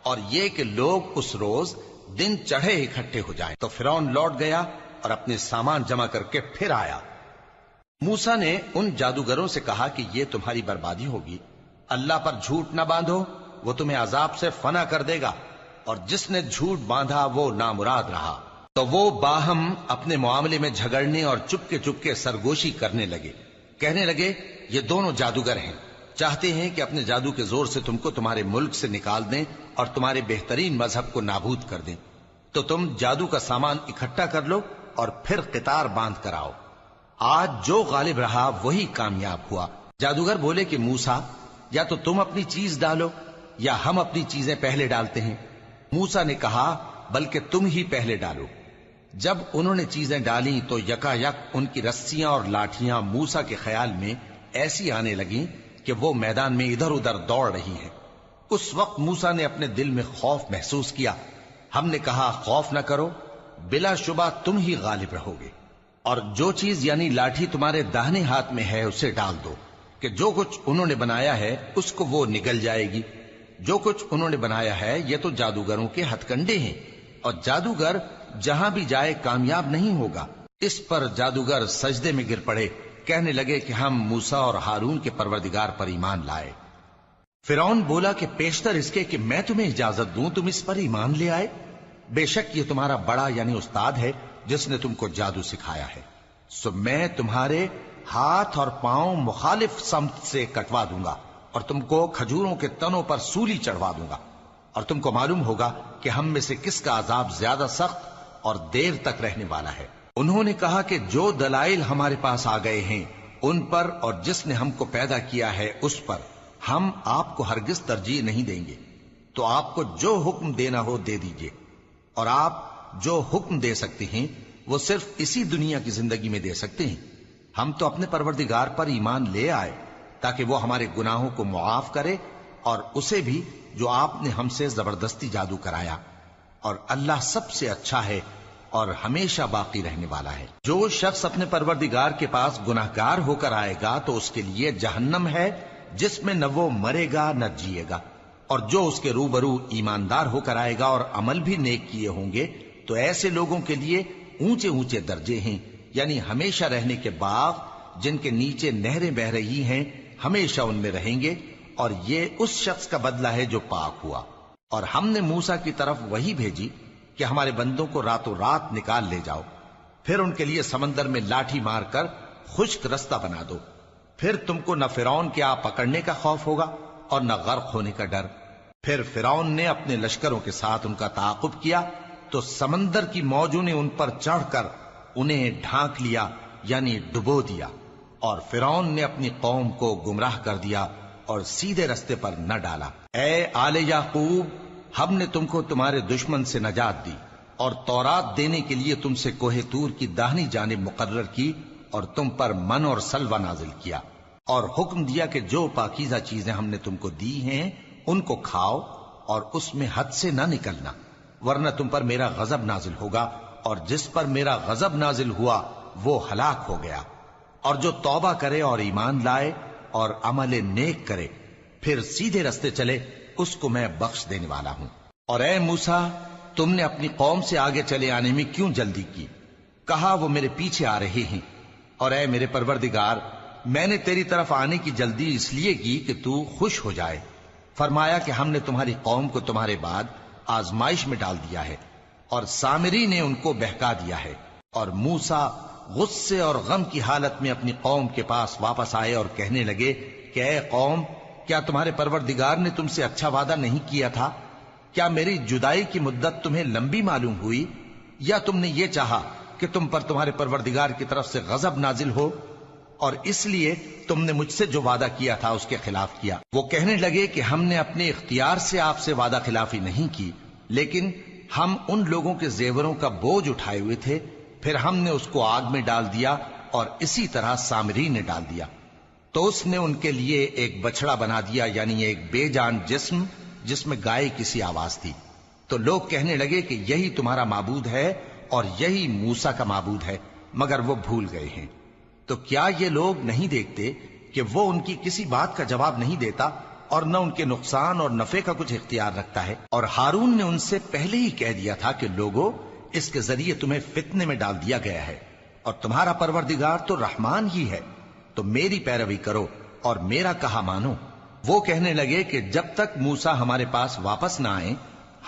اور یہ کہ لوگ اس روز دن چڑھے اکٹھے ہو جائیں۔ تو فرعون لوٹ گیا اور اپنے سامان جمع کر کے پھر آیا۔ موسیٰ نے ان جادوگروں سے کہا کہ یہ تمہاری بربادی ہوگی، اللہ پر جھوٹ نہ باندھو، وہ تمہیں عذاب سے فنا کر دے گا، اور جس نے جھوٹ باندھا وہ نامراد رہا۔ تو وہ باہم اپنے معاملے میں جھگڑنے اور چپکے سرگوشی کرنے لگے، کہنے لگے یہ دونوں جادوگر ہیں، چاہتے ہیں کہ اپنے جادو کے زور سے تم کو تمہارے ملک سے نکال دیں اور تمہارے بہترین مذہب کو نابود کر دیں۔ تو تم جادو کا سامان اکٹھا کر لو اور پھر قطار باندھ کر آؤ، آج جو غالب رہا وہی کامیاب ہوا۔ جادوگر بولے کہ موسیٰ، یا تو تم اپنی چیز ڈالو یا ہم اپنی چیزیں پہلے ڈالتے ہیں۔ موسیٰ نے کہا بلکہ تم ہی پہلے ڈالو۔ جب انہوں نے چیزیں ڈالیں تو یکا یک ان کی رسیاں اور لاٹھیاں موسیٰ کے خیال میں ایسی آنے لگیں کہ وہ میدان میں ادھر ادھر دوڑ رہی ہیں۔ اس وقت موسیٰ نے اپنے دل میں خوف محسوس کیا۔ ہم نے کہا خوف نہ کرو، بلا شبہ تم ہی غالب رہو گے، اور جو چیز یعنی لاٹھی تمہارے داہنے ہاتھ میں ہے اسے ڈال دو کہ جو کچھ انہوں نے بنایا ہے اس کو وہ نگل جائے گی۔ جو کچھ انہوں نے بنایا ہے یہ تو جادوگروں کے ہتھ کنڈے ہیں، اور جادوگر جہاں بھی جائے کامیاب نہیں ہوگا۔ اس پر جادوگر سجدے میں گر پڑے، کہنے لگے کہ ہم موسیٰ اور ہارون کے پروردگار پر ایمان لائے۔ فرعون بولا کہ پیشتر اس کے کہ میں تمہیں اجازت دوں تم اس پر ایمان لے آئے، بے شک یہ تمہارا بڑا یعنی استاد ہے جس نے تم کو جادو سکھایا ہے، سو میں تمہارے ہاتھ اور پاؤں مخالف سمت سے کٹوا دوں گا اور تم کو کھجوروں کے تنوں پر سولی چڑھوا دوں گا، اور تم کو معلوم ہوگا کہ ہم میں سے کس کا عذاب زیادہ سخت اور دیر تک رہنے والا ہے۔ انہوں نے کہا کہ جو دلائل ہمارے پاس آ گئے ہیں ان پر اور جس نے ہم کو پیدا کیا ہے اس پر ہم آپ کو ہرگز ترجیح نہیں دیں گے، تو آپ کو جو حکم دینا ہو دے دیجئے، اور آپ جو حکم دے سکتے ہیں وہ صرف اسی دنیا کی زندگی میں دے سکتے ہیں۔ ہم تو اپنے پروردگار پر ایمان لے آئے تاکہ وہ ہمارے گناہوں کو معاف کرے، اور اسے بھی جو آپ نے ہم سے زبردستی جادو کرایا، اور اللہ سب سے اچھا ہے اور ہمیشہ باقی رہنے والا ہے۔ جو شخص اپنے پروردگار کے پاس گناہگار ہو کر آئے گا تو اس کے لیے جہنم ہے جس میں نہ وہ مرے گا نہ جیے گا، اور جو اس کے روبرو ایماندار ہو کر آئے گا اور عمل بھی نیک کیے ہوں گے تو ایسے لوگوں کے لیے اونچے اونچے درجے ہیں، یعنی ہمیشہ رہنے کے باغ جن کے نیچے نہریں بہ رہی ہیں، ہمیشہ ان میں رہیں گے، اور یہ اس شخص کا بدلہ ہے جو پاک ہوا۔ اور ہم نے موسیٰ کی طرف وہی بھیجی کہ ہمارے بندوں کو راتوں رات نکال لے جاؤ، پھر ان کے لیے سمندر میں لاٹھی مار کر خشک رستہ بنا دو، پھر تم کو نہ فرعون کے آ پکڑنے کا خوف ہوگا اور نہ غرق ہونے کا ڈر۔ پھر فرعون نے اپنے لشکروں کے ساتھ ان کا تعاقب کیا تو سمندر کی موجوں نے ان پر چڑھ کر انہیں ڈھانک لیا یعنی ڈبو دیا، اور فرعون نے اپنی قوم کو گمراہ کر دیا اور سیدھے رستے پر نہ ڈالا۔ اے آل یعقوب، ہم نے تم کو تمہارے دشمن سے نجات دی اور تورات دینے کے لیے تم سے کوہ طور کی داہنی جانب مقرر کی، اور تم پر من اور سلوہ نازل کیا، اور حکم دیا کہ جو پاکیزہ چیزیں ہم نے تم کو دی ہیں ان کو کھاؤ اور اس میں حد سے نہ نکلنا، ورنہ تم پر میرا غضب نازل ہوگا، اور جس پر میرا غضب نازل ہوا وہ ہلاک ہو گیا۔ اور جو توبہ کرے اور ایمان لائے اور عمل نیک کرے پھر سیدھے رستے چلے اس کو میں بخش دینے والا ہوں۔ اور اے موسیٰ، تم نے اپنی قوم سے آگے چلے آنے میں کیوں جلدی کی؟ کہا وہ میرے پیچھے آ رہے ہیں۔ اور اے میرے پروردگار، میں نے تیری طرف آنے کی جلدی اس لیے کی کہ تو خوش ہو جائے۔ فرمایا کہ ہم نے تمہاری قوم کو تمہارے بعد آزمائش میں ڈال دیا ہے، اور سامری نے ان کو بہکا دیا ہے۔ اور موسیٰ غصے اور غم کی حالت میں اپنی قوم کے پاس واپس آئے اور کہنے لگے کہ اے قوم، کیا تمہارے پروردگار نے تم سے اچھا وعدہ نہیں کیا تھا؟ کیا میری جدائی کی مدت تمہیں لمبی معلوم ہوئی، یا تم نے یہ چاہا کہ تم پر تمہارے پروردگار کی طرف سے غضب نازل ہو، اور اس لیے تم نے مجھ سے جو وعدہ کیا تھا اس کے خلاف کیا؟ وہ کہنے لگے کہ ہم نے اپنے اختیار سے آپ سے وعدہ خلافی نہیں کی، لیکن ہم ان لوگوں کے زیوروں کا بوجھ اٹھائے ہوئے تھے، پھر ہم نے اس کو آگ میں ڈال دیا، اور اسی طرح سامری نے ڈال دیا۔ تو اس نے ان کے لیے ایک بچڑا بنا دیا، یعنی ایک بے جان جسم جس میں گائے کسی آواز تھی۔ تو لوگ کہنے لگے کہ یہی تمہارا معبود ہے اور یہی موسیٰ کا معبود ہے، مگر وہ بھول گئے ہیں۔ تو کیا یہ لوگ نہیں دیکھتے کہ وہ ان کی کسی بات کا جواب نہیں دیتا اور نہ ان کے نقصان اور نفع کا کچھ اختیار رکھتا ہے۔ اور ہارون نے ان سے پہلے ہی کہہ دیا تھا کہ لوگوں، اس کے ذریعے تمہیں فتنے میں ڈال دیا گیا ہے، اور تمہارا پروردگار تو رحمان ہی ہے، تو میری پیروی کرو اور میرا کہا مانو۔ وہ کہنے لگے کہ جب تک موسیٰ ہمارے پاس واپس نہ آئیں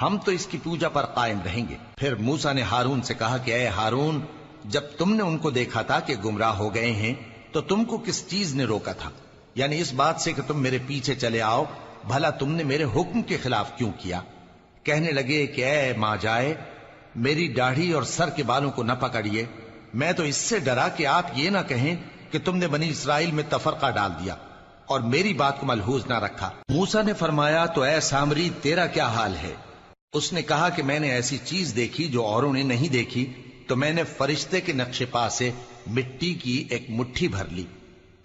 ہم تو اس کی پوجا پر قائم رہیں گے۔ پھر موسیٰ نے ہارون سے کہا کہ اے ہارون، جب تم نے ان کو دیکھا تھا کہ گمراہ ہو گئے ہیں تو تم کو کس چیز نے روکا تھا؟ یعنی اس بات سے کہ تم میرے پیچھے چلے آؤ، بھلا تم نے میرے حکم کے خلاف کیوں کیا؟ کہنے لگے کہ اے ماں جائے، میری داڑھی اور سر کے بالوں کو نہ پکڑیے، میں تو اس سے ڈرا کہ آپ یہ نہ کہیں کہ تم نے بنی اسرائیل میں تفرقہ ڈال دیا اور میری بات کو ملحوظ نہ رکھا۔ موسیٰ نے فرمایا تو اے سامری تیرا کیا حال ہے؟ اس نے کہا کہ میں نے ایسی چیز دیکھی جو اوروں نے نہیں دیکھی، تو میں نے فرشتے کے نقش پا سے مٹی کی ایک مٹھی بھر لی،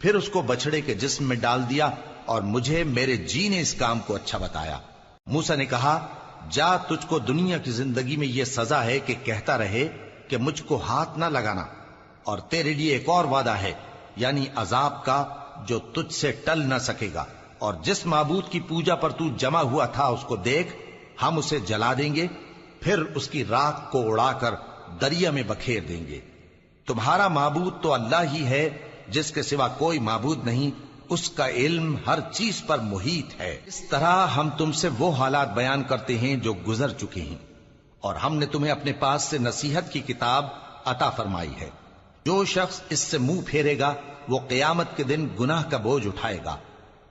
پھر اس کو بچڑے کے جسم میں ڈال دیا، اور مجھے میرے جی نے اس کام کو اچھا بتایا۔ موسیٰ نے کہا جا، تجھ کو دنیا کی زندگی میں یہ سزا ہے کہ کہتا رہے کہ مجھ کو ہاتھ نہ لگانا، اور تیرے لیے ایک اور وعدہ ہے، یعنی عذاب کا جو تجھ سے ٹل نہ سکے گا، اور جس معبود کی پوجا پر تو جمع ہوا تھا اس کو دیکھ، ہم اسے جلا دیں گے، پھر اس کی راکھ کو اڑا کر دریا میں بکھیر دیں گے۔ تمہارا معبود تو اللہ ہی ہے، جس کے سوا کوئی معبود نہیں، اس کا علم ہر چیز پر محیط ہے۔ اس طرح ہم تم سے وہ حالات بیان کرتے ہیں جو گزر چکے ہیں، اور ہم نے تمہیں اپنے پاس سے نصیحت کی کتاب عطا فرمائی ہے۔ جو شخص اس سے منہ پھیرے گا وہ قیامت کے دن گناہ کا بوجھ اٹھائے گا۔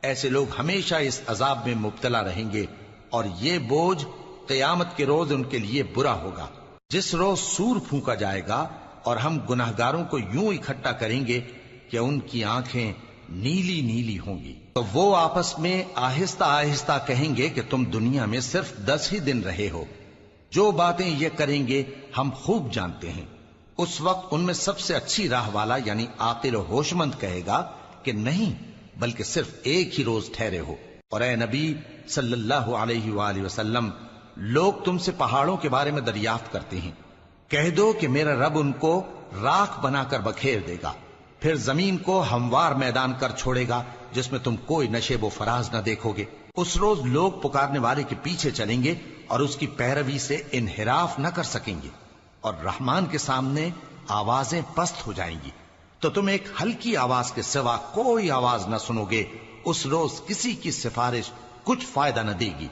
ایسے لوگ ہمیشہ اس عذاب میں مبتلا رہیں گے، اور یہ بوجھ قیامت کے روز ان کے لیے برا ہوگا، جس روز سور پھونکا جائے گا، اور ہم گناہگاروں کو یوں اکٹھا کریں گے کہ ان کی آنکھیں نیلی نیلی ہوں گی۔ تو وہ آپس میں آہستہ آہستہ کہیں گے کہ تم دنیا میں صرف 10 ہی دن رہے ہو، جو باتیں یہ کریں گے ہم خوب جانتے ہیں۔ اس وقت ان میں سب سے اچھی راہ والا یعنی عاقل و ہوش مند کہے گا کہ نہیں، بلکہ صرف ایک ہی روز ٹھہرے ہو۔ اور اے نبی صلی اللہ علیہ وآلہ وسلم، لوگ تم سے پہاڑوں کے بارے میں دریافت کرتے ہیں، کہہ دو کہ میرا رب ان کو راکھ بنا کر بکھیر دے گا، پھر زمین کو ہموار میدان کر چھوڑے گا جس میں تم کوئی نشیب و فراز نہ دیکھو گے۔ اس روز لوگ پکارنے والے کے پیچھے چلیں گے اور اس کی پیروی سے انحراف نہ کر سکیں گے، اور رحمان کے سامنے آوازیں پست ہو جائیں گی، تو تم ایک ہلکی آواز کے سوا کوئی آواز نہ سنو گے۔ اس روز کسی کی سفارش کچھ فائدہ نہ دے گی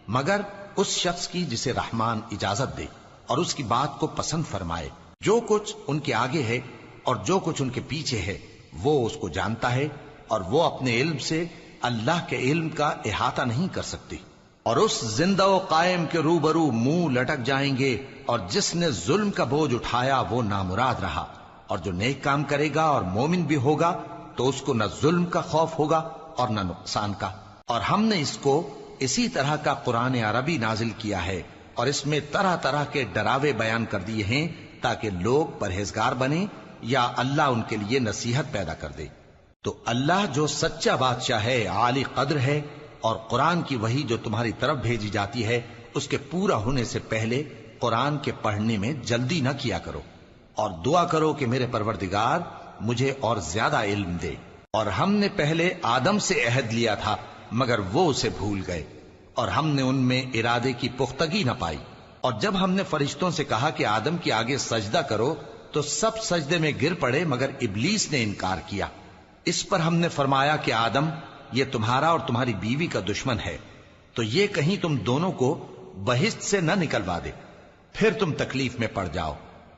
مگر اس شخص کی جسے رحمان اجازت دے اور اس کی بات کو پسند فرمائے۔ جو کچھ ان کے آگے ہے اور جو کچھ ان کے پیچھے ہے وہ اس کو جانتا ہے، اور وہ اپنے علم سے اللہ کے علم کا احاطہ نہیں کر سکتی۔ اور اس زندہ و قائم کے روبرو منہ لٹک جائیں گے، اور جس نے ظلم کا بوجھ اٹھایا وہ نامراد رہا، اور جو نیک کام کرے گا اور مومن بھی ہوگا تو اس کو نہ ظلم کا خوف ہوگا اور نہ نقصان کا۔ اور ہم نے اس کو اسی طرح کا قرآن عربی نازل کیا ہے، اور اس میں طرح طرح کے ڈراوے بیان کر دیے ہیں تاکہ لوگ پرہیزگار بنیں یا اللہ ان کے لیے نصیحت پیدا کر دے۔ تو اللہ جو سچا بادشاہ ہے، عالی قدر ہے، اور قرآن کی وحی جو تمہاری طرف بھیجی جاتی ہے اس کے پورا ہونے سے پہلے قرآن کے پڑھنے میں جلدی نہ کیا کرو، اور دعا کرو کہ میرے پروردگار مجھے اور زیادہ علم دے۔ اور ہم نے پہلے آدم سے عہد لیا تھا مگر وہ اسے بھول گئے، اور ہم نے ان میں ارادے کی پختگی نہ پائی۔ اور جب ہم نے فرشتوں سے کہا کہ آدم کے آگے سجدہ کرو تو سب سجدے میں گر پڑے مگر ابلیس نے انکار کیا۔ اس پر ہم نے فرمایا کہ آدم، یہ تمہارا اور تمہاری بیوی کا دشمن ہے، تو یہ کہیں تم دونوں کو بہشت سے نہ نکلوا دے، پھر تم تکلیف میں پڑ جاؤ،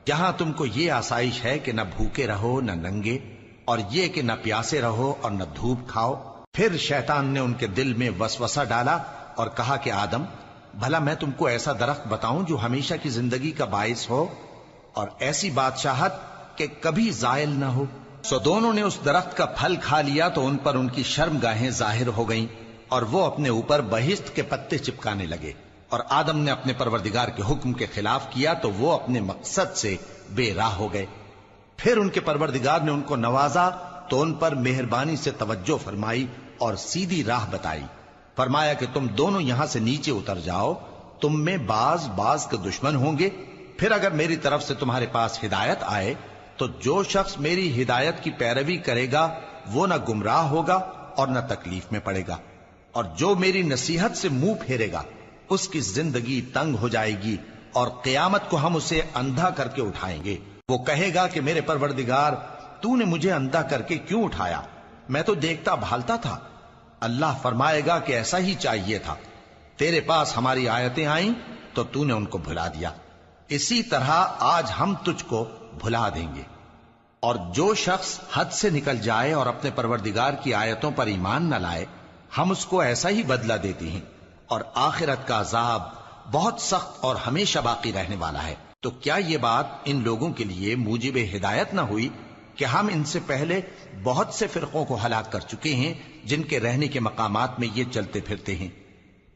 جہاں تم کو یہ آسائش ہے کہ نہ بھوکے رہو نہ ننگے، اور یہ کہ نہ پیاسے رہو اور نہ دھوپ کھاؤ۔ پھر شیطان نے ان کے دل میں وسوسہ ڈالا اور کہا کہ آدم، بھلا میں تم کو ایسا درخت بتاؤں جو ہمیشہ کی زندگی کا باعث ہو اور ایسی بادشاہت کہ کبھی زائل نہ ہو؟ سو دونوں نے اس درخت کا پھل کھا لیا تو ان پر ان کی شرم گاہیں ظاہر ہو گئیں، اور وہ اپنے اوپر بہشت کے پتے چپکانے لگے۔ اور آدم نے اپنے پروردگار کے حکم کے خلاف کیا تو وہ اپنے مقصد سے بے راہ ہو گئے۔ پھر ان کے پروردگار نے ان کو نوازا تو ان پر مہربانی سے توجہ فرمائی اور سیدھی راہ بتائی۔ فرمایا کہ تم دونوں یہاں سے نیچے اتر جاؤ، تم میں بعض کے دشمن ہوں گے، پھر اگر میری طرف سے تمہارے پاس ہدایت آئے تو جو شخص میری ہدایت کی پیروی کرے گا وہ نہ گمراہ ہوگا اور نہ تکلیف میں پڑے گا۔ اور جو میری نصیحت سے منہ پھیرے گا اس کی زندگی تنگ ہو جائے گی اور قیامت کو ہم اسے اندھا کر کے اٹھائیں گے۔ وہ کہے گا کہ میرے پروردگار تو نے مجھے اندھا کر کے کیوں اٹھایا؟ میں تو دیکھتا بھالتا تھا۔ اللہ فرمائے گا کہ ایسا ہی چاہیے تھا، تیرے پاس ہماری آیتیں آئیں تو تو نے ان کو بھلا دیا، اسی طرح آج ہم تجھ کو بھلا دیں گے۔ اور جو شخص حد سے نکل جائے اور اپنے پروردگار کی آیتوں پر ایمان نہ لائے، ہم اس کو ایسا ہی بدلہ دیتے ہیں، اور آخرت کا عذاب بہت سخت اور ہمیشہ باقی رہنے والا ہے۔ تو کیا یہ بات ان لوگوں کے لیے موجب ہدایت نہ ہوئی کہ ہم ان سے پہلے بہت سے فرقوں کو ہلاک کر چکے ہیں جن کے رہنے کے مقامات میں یہ چلتے پھرتے ہیں؟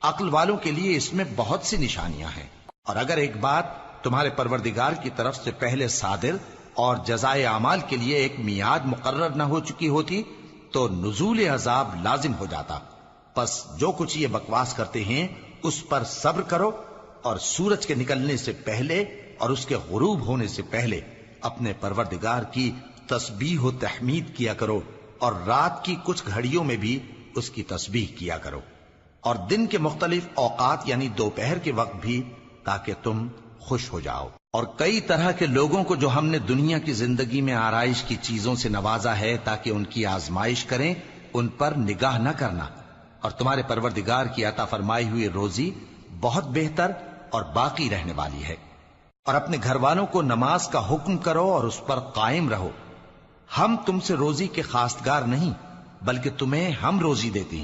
عقل والوں کے لیے اس میں بہت سی نشانیاں ہیں۔ اور اگر ایک بات تمہارے پروردگار کی طرف سے پہلے صادر اور جزائے اعمال کے لیے ایک میعاد مقرر نہ ہو چکی ہوتی تو نزول عذاب لازم ہو جاتا۔ پس جو کچھ یہ بکواس کرتے ہیں اس پر صبر کرو، اور سورج کے نکلنے سے پہلے اور اس کے غروب ہونے سے پہلے اپنے پروردگار کی تسبیح و تحمید کیا کرو، اور رات کی کچھ گھڑیوں میں بھی اس کی تسبیح کیا کرو، اور دن کے مختلف اوقات یعنی دوپہر کے وقت بھی، تاکہ تم خوش ہو جاؤ۔ اور کئی طرح کے لوگوں کو جو ہم نے دنیا کی زندگی میں آرائش کی چیزوں سے نوازا ہے تاکہ ان کی آزمائش کریں، ان پر نگاہ نہ کرنا، اور تمہارے پروردگار کی عطا فرمائی ہوئی روزی بہت بہتر اور باقی رہنے والی ہے۔ اور اپنے گھر والوں کو نماز کا حکم کرو اور اس پر قائم رہو۔ ہم تم سے روزی کے خواستگار نہیں، بلکہ تمہیں ہم روزی دیتے ہیں۔